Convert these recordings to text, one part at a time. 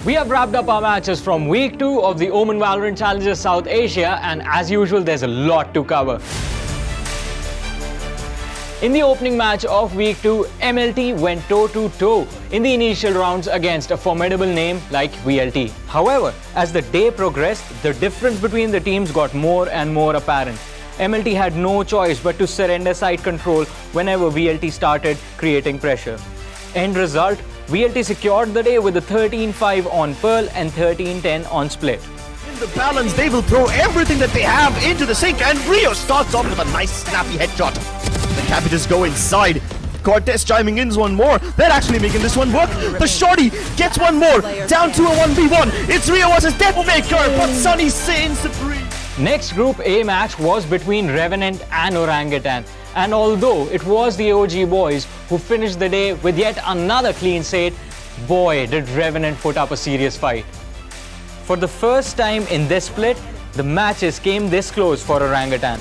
We have wrapped up our matches from week 2 of the OMEN VALORANT Challenges South Asia, and as usual there's a lot to cover. In the opening match of week 2, MLT went toe-to-toe in the initial rounds against a formidable name like VLT. However, as the day progressed, the difference between the teams got more and more apparent. MLT had no choice but to surrender side control whenever VLT started creating pressure. End result, VLT secured the day with a 13-5 on Pearl and 13-10 on Split. In the balance, they will throw everything that they have into the sink, and Rio starts off with a nice snappy headshot. The Capitals go inside. Cortez chiming in one more. They're actually making this one work. The Shorty gets one more. Down to a 1v1. It's Rio versus Deathmaker, but Sunny sains supreme. Next Group A match was between Revenant and Orangutan. And although it was the OG boys who finished the day with yet another clean slate, boy did Revenant put up a serious fight. For the first time in this split, the matches came this close for Orangutan.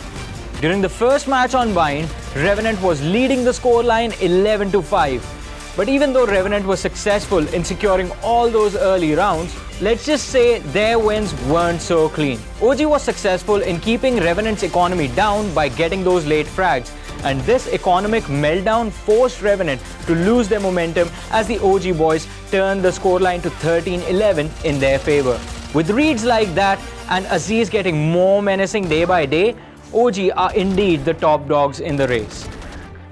During the first match on Bind, Revenant was leading the scoreline 11-5. But even though Revenant was successful in securing all those early rounds, let's just say their wins weren't so clean. OG was successful in keeping Revenant's economy down by getting those late frags, and this economic meltdown forced Revenant to lose their momentum as the OG boys turned the scoreline to 13-11 in their favor. With reads like that and Aziz getting more menacing day by day, OG are indeed the top dogs in the race.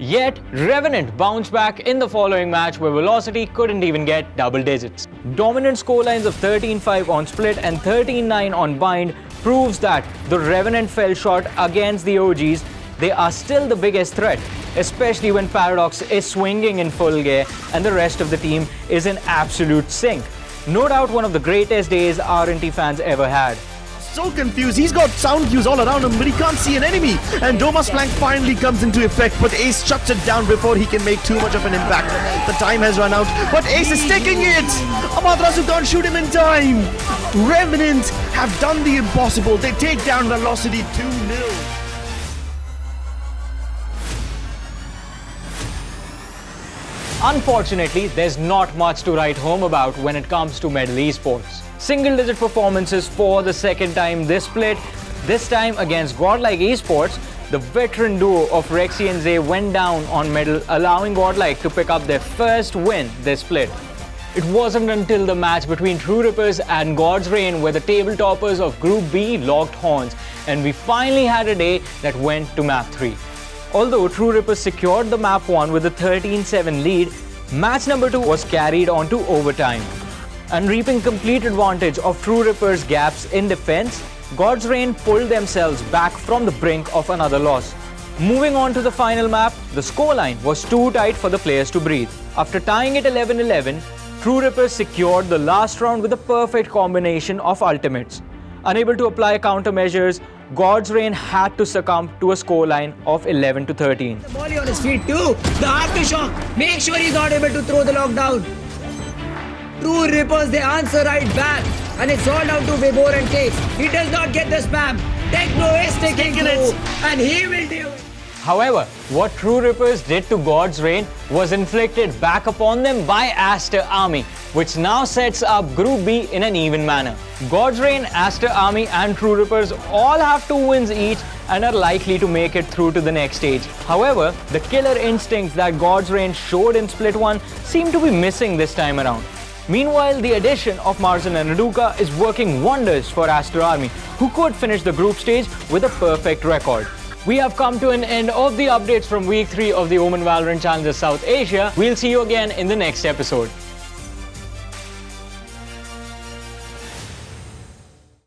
Yet, Revenant bounced back in the following match where Velocity couldn't even get double digits. Dominant scorelines of 13-5 on Split and 13-9 on Bind proves that the Revenant fell short against the OGs. They are still the biggest threat, especially when Paradox is swinging in full gear and the rest of the team is in absolute sync. No doubt one of the greatest days RNT fans ever had. So confused, he's got sound cues all around him, but he can't see an enemy. And Doma's flank finally comes into effect, but Ace shuts it down before he can make too much of an impact. The time has run out, but Ace is taking it! Amadrasu can't shoot him in time! Revenant have done the impossible. They take down Velocity 2-0. Unfortunately, there's not much to write home about when it comes to Medal Esports. Single-digit performances for the second time this split. This time against Godlike Esports, the veteran duo of Rexy and Zay went down on Medal, allowing Godlike to pick up their first win this split. It wasn't until the match between True Rippers and God's Reign where the table toppers of Group B locked horns, and we finally had a day that went to Map 3. Although True Rippers secured the Map 1 with a 13-7 lead, match number 2 was carried on to overtime. And reaping complete advantage of True Rippers' gaps in defense, God's Reign pulled themselves back from the brink of another loss. Moving on to the final map, the scoreline was too tight for the players to breathe. After tying it 11-11, True Rippers secured the last round with a perfect combination of ultimates. Unable to apply countermeasures, God's Reign had to succumb to a scoreline of 11-13. The volley on his feet too. The aftershock. Make sure he's not able to throw the lockdown. True Rippers, they answer right back. And it's all down to Vibor and Takes. He does not get the spam. Techno is taking it. And he will do it. However, what True Rippers did to God's Reign was inflicted back upon them by Aster Army, which now sets up Group B in an even manner. God's Reign, Aster Army and True Rippers all have 2 wins each and are likely to make it through to the next stage. However, the killer instincts that God's Reign showed in Split 1 seem to be missing this time around. Meanwhile, the addition of Marzen and Raduka is working wonders for Aster Army, who could finish the group stage with a perfect record. We have come to an end of the updates from Week 3 of the OMEN VALORANT Challenges South Asia. We'll see you again in the next episode.